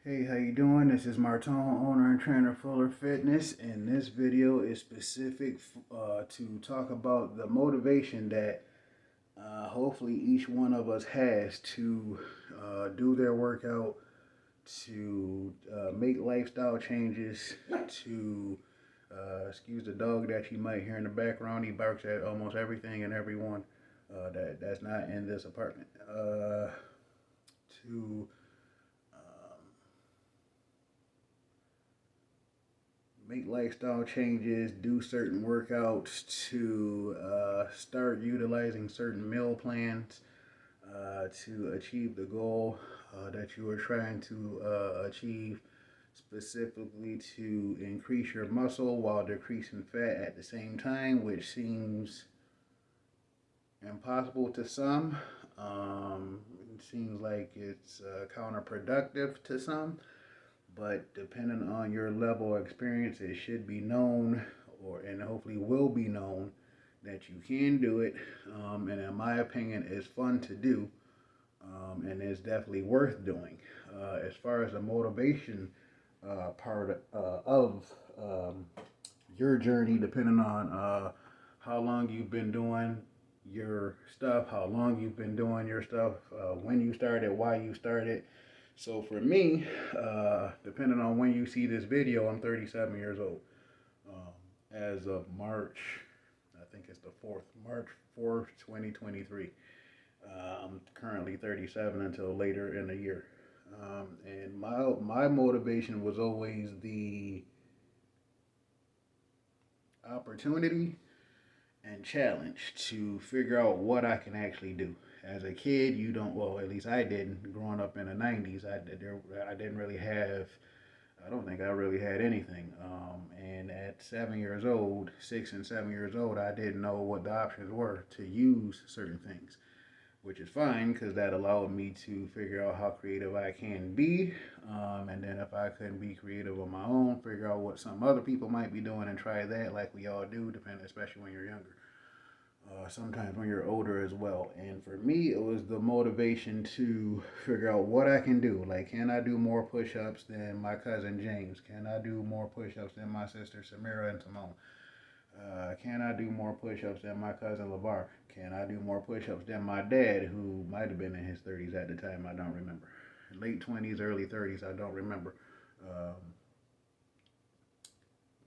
Hey, how you doing? This is Martin, owner and trainer of Fuller Fitness, and this video is specific to talk about the motivation that hopefully each one of us has to do their workout, to make lifestyle changes, to excuse the dog that you might hear in the background. He barks at almost everything and everyone that's not in this apartment. To make lifestyle changes, do certain workouts, to start utilizing certain meal plans to achieve the goal that you are trying to achieve, specifically to increase your muscle while decreasing fat at the same time, which seems impossible to some. It seems like it's counterproductive to some, but depending on your level of experience, it should be known, and hopefully will be known, that you can do it. And in my opinion, it's fun to do, and it's definitely worth doing. As far as the motivation part of your journey, depending on how long you've been doing your stuff, how long you've been doing your stuff, when you started, why you started. So for me, depending on when you see this video, I'm 37 years old. As of March, I think it's the 4th, March 4th, 2023. I'm currently 37 until later in the year. And my motivation was always the opportunity and challenge to figure out what I can actually do. As a kid, you don't, well, at least I didn't, growing up in the 90s, I didn't really have, I don't think I really had anything. And at 7 years old, 6 and 7 years old, I didn't know what the options were to use certain things, which is fine because that allowed me to figure out how creative I can be. And then if I couldn't be creative on my own, figure out what some other people might be doing and try that, like we all do, depending, especially when you're younger. Sometimes when you're older as well. And for me, it was the motivation to figure out what I can do. Like, can I do more push ups than my cousin James? Can I do more push ups than my sister Samira and Simone? Can I do more push ups than my cousin LeVar? Can I do more push ups than my dad, who might have been in his 30s at the time? I don't remember. Late 20s, early 30s, I don't remember. Um,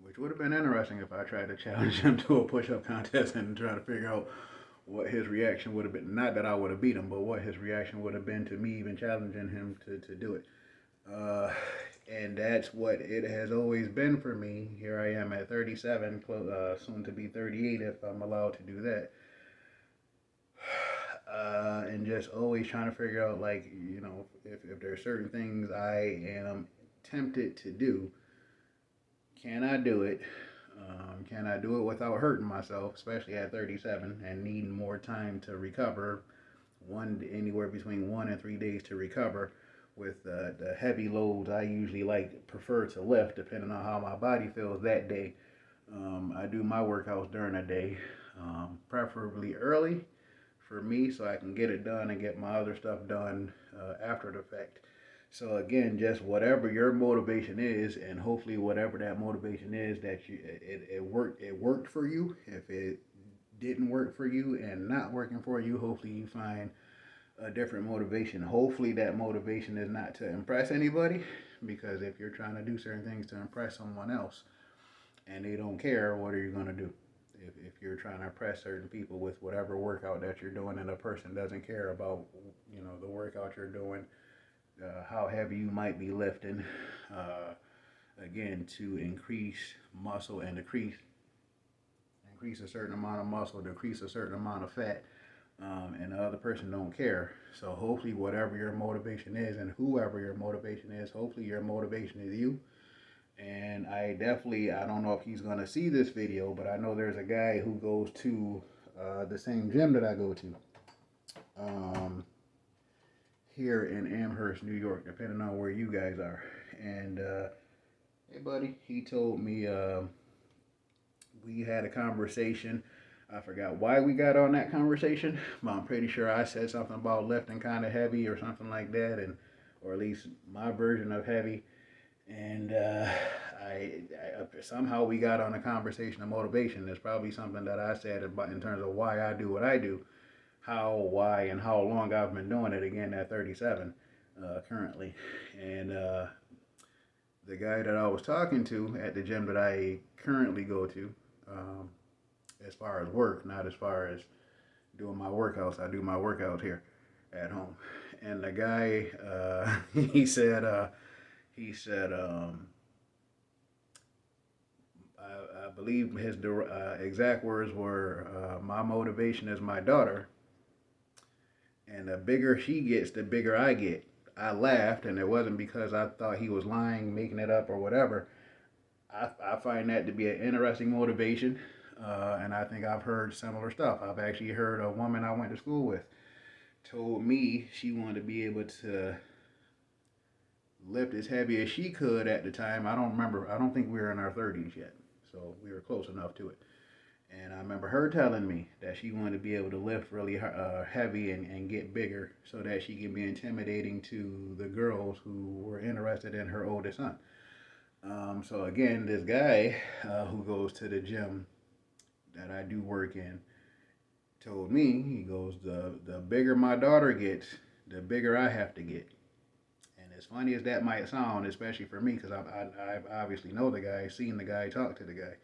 which would have been interesting if I tried to challenge him to a push-up contest and try to figure out what his reaction would have been. Not that I would have beat him, but what his reaction would have been to me even challenging him to do it. Uh, and that's what it has always been for me. Here I am at 37, soon to be 38 if I'm allowed to do that. And just always trying to figure out, like, if there are certain things I am tempted to do, can I do it? Can I do it without hurting myself, especially at 37 and needing more time to recover? Anywhere between 1 and 3 days to recover with the heavy loads I usually prefer to lift, depending on how my body feels that day. I do my workouts during the day, preferably early for me, so I can get it done and get my other stuff done after the fact. So again, just whatever your motivation is, and hopefully whatever that motivation is, that it worked for you. If it didn't work for you and not working for you, hopefully you find a different motivation. Hopefully that motivation is not to impress anybody, because if you're trying to do certain things to impress someone else and they don't care, what are you going to do? If you're trying to impress certain people with whatever workout that you're doing and a person doesn't care about the workout you're doing, how heavy you might be lifting, again, to increase muscle and increase a certain amount of muscle, decrease a certain amount of fat, and the other person don't care. So hopefully whatever your motivation is, and whoever your motivation is, hopefully your motivation is you. And I don't know if he's going to see this video, but I know there's a guy who goes to the same gym that I go to. Here in Amherst, New York, depending on where you guys are. And hey, buddy, he told me we had a conversation. I forgot why we got on that conversation, but I'm pretty sure I said something about lifting kind of heavy or something like that. And or at least my version of heavy. And I somehow we got on a conversation of motivation. There's probably something that I said about in terms of why I do what I do, how, why, and how long I've been doing it. Again, at 37, currently, and the guy that I was talking to at the gym that I currently go to, um, as far as work, not as far as doing my workouts. I do my workouts here at home, and the guy, he said, I believe his exact words were, "My motivation is my daughter, and the bigger she gets, the bigger I get." I laughed, and it wasn't because I thought he was lying, making it up, or whatever. I find that to be an interesting motivation, and I think I've heard similar stuff. I've actually heard a woman I went to school with told me she wanted to be able to lift as heavy as she could at the time. I don't remember. I don't think we were in our 30s yet, so we were close enough to it. And I remember her telling me that she wanted to be able to lift really heavy and get bigger so that she could be intimidating to the girls who were interested in her oldest son. So again, this guy who goes to the gym that I do work in told me, he goes, the bigger my daughter gets, the bigger I have to get. And as funny as that might sound, especially for me, because I obviously know the guy, seen the guy, talked to the guy.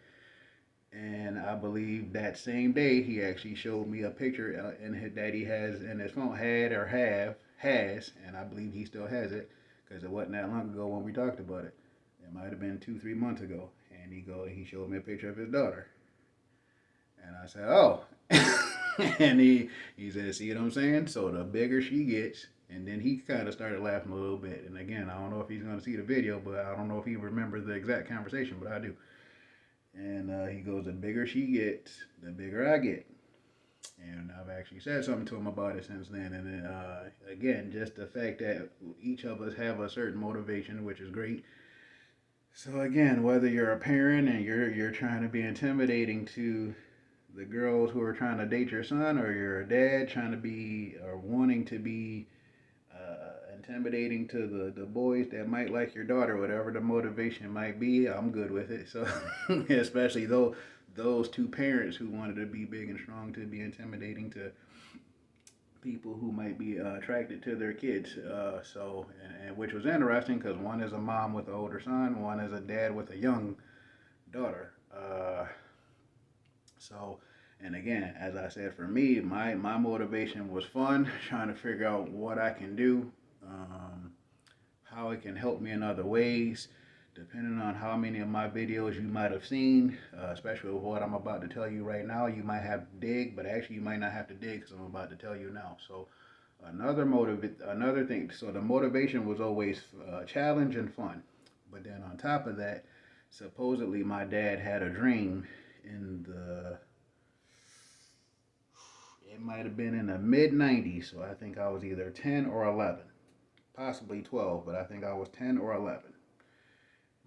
And I believe that same day he actually showed me a picture that he has in his phone, has, and I believe he still has it because it wasn't that long ago when we talked about it. It might have been 2, 3 months ago, and he showed me a picture of his daughter, and I said, "Oh," and he said, "See what I'm saying? So the bigger she gets." And then he kind of started laughing a little bit. And again, I don't know if he's going to see the video, but I don't know if he remembers the exact conversation, but I do. And he goes, the bigger she gets, the bigger I get. And I've actually said something to him about it since then. And then, again, just the fact that each of us have a certain motivation, which is great. So again, whether you're a parent and you're trying to be intimidating to the girls who are trying to date your son, or you're a dad trying to be or wanting to be intimidating to the boys that might like your daughter, whatever the motivation might be, I'm good with it. So, especially though those two parents who wanted to be big and strong to be intimidating to people who might be attracted to their kids. And which was interesting because one is a mom with an older son, one is a dad with a young daughter. So, and again, as I said, for me, my motivation was fun, trying to figure out what I can do, um, how it can help me in other ways, depending on how many of my videos you might have seen, especially with what I'm about to tell you right now. You might have to dig, but actually you might not have to dig because I'm about to tell you now. So, another thing. So the motivation was always challenge and fun, but then on top of that, supposedly my dad had a dream in the it might have been in the mid 90s, so I think I was either 10 or 11, possibly 12, but I think I was 10 or 11.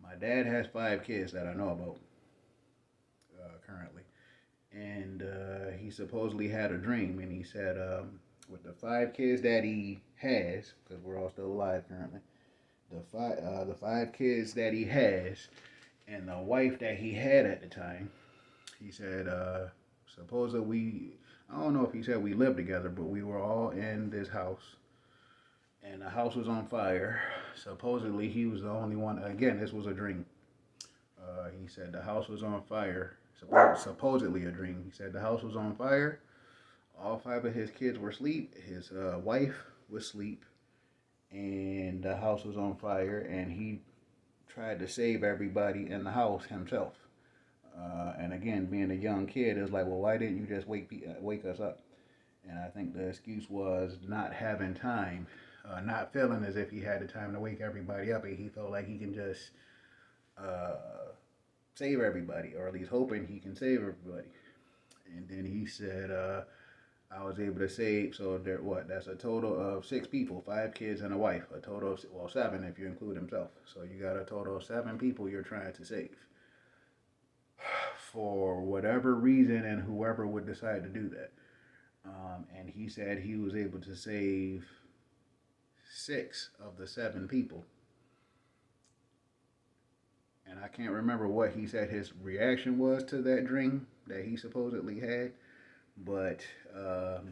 My dad has 5 kids that I know about currently, and he supposedly had a dream, and he said with the 5 kids that he has, because we're all still alive currently, the 5 kids that he has, and the wife that he had at the time, he said supposedly I don't know if he said we lived together, but we were all in this house, and the house was on fire. Supposedly, he was the only one. Again, this was a dream. He said the house was on fire. Supposedly a dream. He said the house was on fire. All 5 of his kids were asleep. His wife was asleep, and the house was on fire. And he tried to save everybody in the house himself. And again, being a young kid, is like, well, why didn't you just wake us up? And I think the excuse was not having time, not feeling as if he had the time to wake everybody up. He felt like he can just uh, save everybody, or at least hoping he can save everybody. And then he said, I was able to save, so there, what, that's a total of 6 people, 5 kids and a wife, a total of, well, 7 if you include himself. So you got a total of 7 people you're trying to save. For whatever reason, and whoever would decide to do that. And he said he was able to save 6 of the 7 people. And I can't remember what he said his reaction was to that dream that he supposedly had. But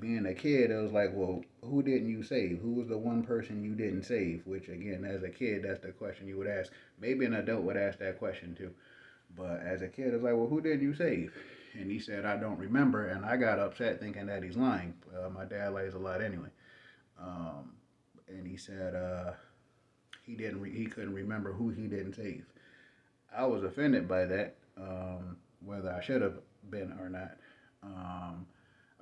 being a kid, it was like, well, who didn't you save? Who was the one person you didn't save? Which, again, as a kid, that's the question you would ask. Maybe an adult would ask that question too. But as a kid, it was like, well, who did you save? And he said, I don't remember. And I got upset thinking that he's lying. My dad lies a lot anyway. Um, and he said he couldn't remember who he didn't save. I was offended by that, whether I should have been or not. Um,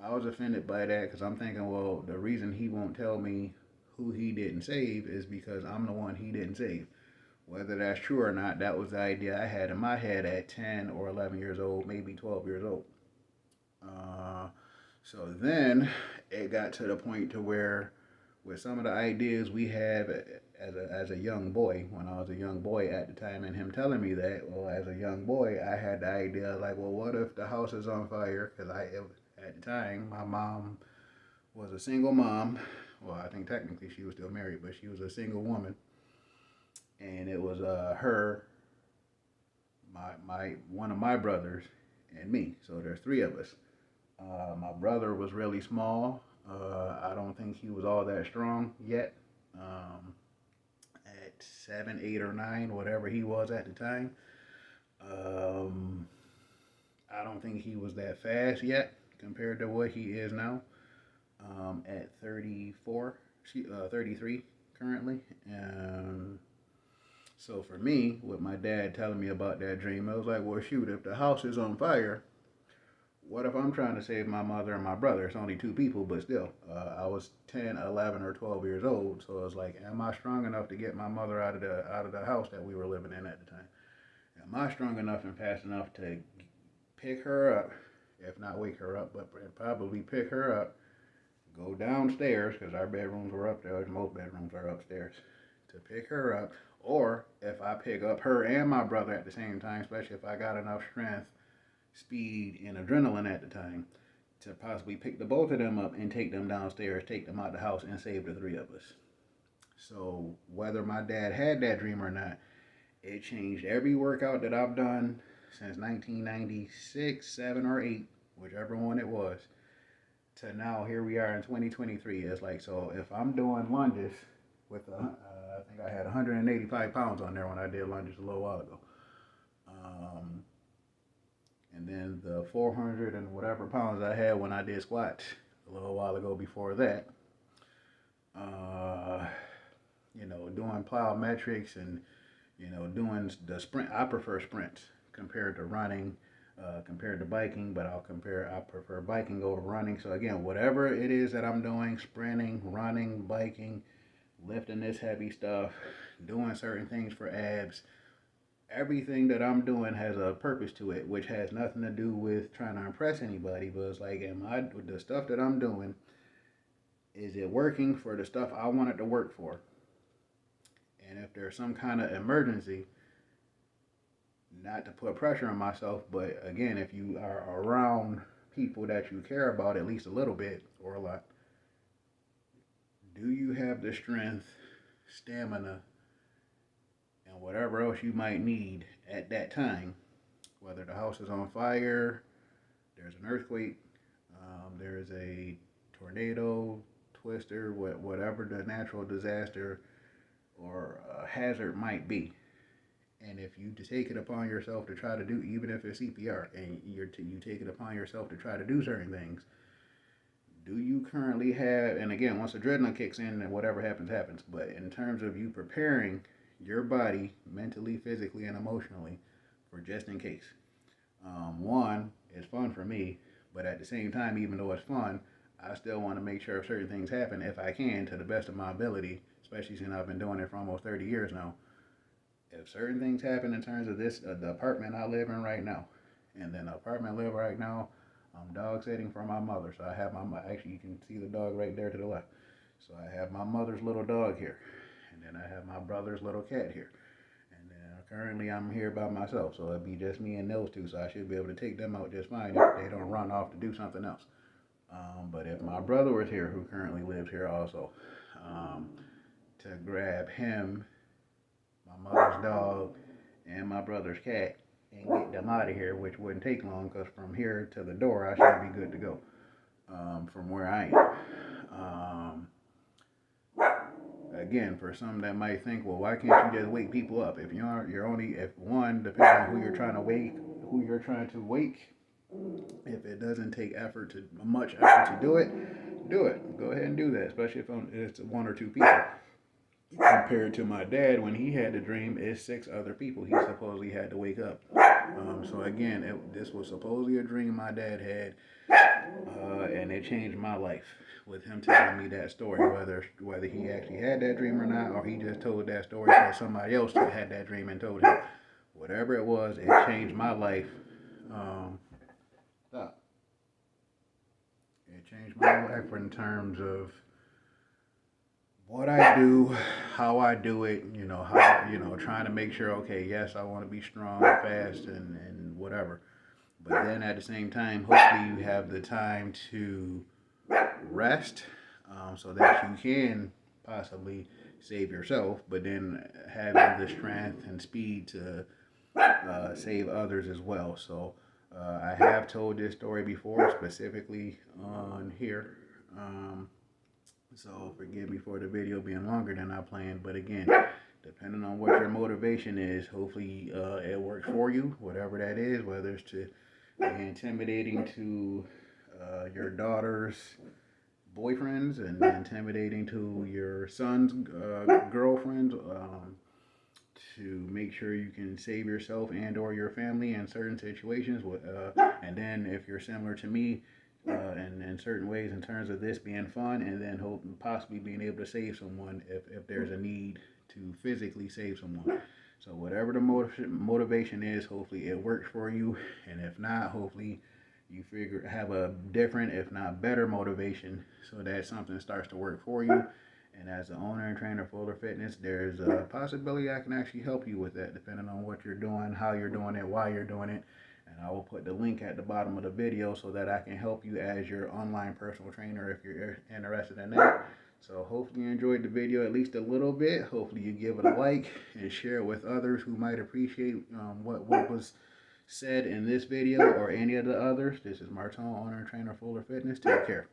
I was offended by that because I'm thinking, well, the reason he won't tell me who he didn't save is because I'm the one he didn't save. Whether that's true or not, that was the idea I had in my head at 10 or 11 years old, maybe 12 years old. Uh, so then it got to the point to where, with some of the ideas we have as a young boy, when I was a young boy at the time, and him telling me that, well, as a young boy, I had the idea like, well, what if the house is on fire? Because at the time, my mom was a single mom. Well, I think technically she was still married, but she was a single woman, and it was her, my one of my brothers, and me. So there's 3 of us. My brother was really small. I don't think he was all that strong yet. At 7, 8, or 9, whatever he was at the time. Um, I don't think he was that fast yet compared to what he is now. At 34, 33 currently. So for me, with my dad telling me about that dream, I was like, well, shoot, if the house is on fire, what if I'm trying to save my mother and my brother? It's only 2 people, but still. I was 10, 11, or 12 years old, so I was like, am I strong enough to get my mother out of the house that we were living in at the time? Am I strong enough and fast enough to pick her up, if not wake her up, but probably pick her up, go downstairs, because our bedrooms were upstairs, most bedrooms are upstairs, to pick her up, or if I pick up her and my brother at the same time, especially if I got enough strength, speed, and adrenaline at the time, to possibly pick the both of them up and take them downstairs, take them out the house, and save the 3 of us. So whether my dad had that dream or not, it changed every workout that I've done since 1996, 7, or 8, whichever one it was, to now here we are in 2023. It's like, so if I'm doing lunges with, I think I had 185 pounds on there when I did lunges a little while ago. And then the 400 and whatever pounds I had when I did squats a little while ago before that. Doing plyometrics and, doing the sprint. I prefer sprints compared to running, compared to biking, but I prefer biking over running. So again, whatever it is that I'm doing, sprinting, running, biking, lifting this heavy stuff, doing certain things for abs, everything that I'm doing has a purpose to it, which has nothing to do with trying to impress anybody. But it's like, the stuff that I'm doing, is it working for the stuff I want it to work for? And if there's some kind of emergency, not to put pressure on myself, but again, if you are around people that you care about at least a little bit or a lot, do you have the strength, stamina, and whatever else you might need at that time, whether the house is on fire, there's an earthquake, there's a tornado, twister, whatever the natural disaster or hazard might be. And if you take it upon yourself to try to do, even if it's CPR, and you take it upon yourself to try to do certain things, do you currently have, and again, once adrenaline kicks in, then whatever happens, happens. But in terms of you preparing your body mentally, physically, and emotionally for just in case. One, it's fun for me, but at the same time, even though it's fun, I still want to make sure if certain things happen, if I can, to the best of my ability, especially since I've been doing it for almost 30 years now. If certain things happen in terms of this, the apartment I live in right now, and then the apartment I live right now, I'm dog sitting for my mother. So I have actually you can see the dog right there to the left. So I have my mother's little dog here, and then I have my brother's little cat here. And then currently I'm here by myself, so it'd be just me and those 2, so I should be able to take them out just fine if they don't run off to do something else. But if my brother was here, who currently lives here also, to grab him, my mother's dog, and my brother's cat and get them out of here, which wouldn't take long because from here to the door I should be good to go from where I am. Again, for some that might think, well, why can't you just wake people up? If you're only, if one, depending on who you're trying to wake, if it doesn't take much effort to do it, do it. Go ahead and do that, especially if it's one or two people. Compared to my dad, when he had the dream, it's 6 other people he supposedly had to wake up. So again, this was supposedly a dream my dad had, and it changed my life with him telling me that story. Whether he actually had that dream or not, or he just told that story so somebody else had that dream and told him. Whatever it was, it changed my life. It changed my life in terms of what I do, how I do it, trying to make sure, okay, yes, I want to be strong, fast, and whatever. But then at the same time, hopefully you have the time to rest so that you can possibly save yourself, but then having the strength and speed to save others as well. So I have told this story before, specifically on here. So forgive me for the video being longer than I planned, but again, depending on what your motivation is, hopefully it works for you, whatever that is, whether it's to be intimidating to your daughter's boyfriends and intimidating to your son's girlfriends, to make sure you can save yourself and or your family in certain situations, and then if you're similar to me, in certain ways in terms of this being fun, and then possibly being able to save someone if there's a need to physically save someone. So whatever the motivation is, hopefully it works for you, and if not, hopefully you have a different, if not better, motivation so that something starts to work for you. And as the owner and trainer of Fuller Fitness, there's a possibility I can actually help you with that, depending on what you're doing, how you're doing it, why you're doing it. And I will put the link at the bottom of the video so that I can help you as your online personal trainer if you're interested in that. So hopefully you enjoyed the video at least a little bit. Hopefully you give it a like and share it with others who might appreciate what was said in this video or any of the others. This is Martin, owner and trainer of Fuller Fitness. Take care.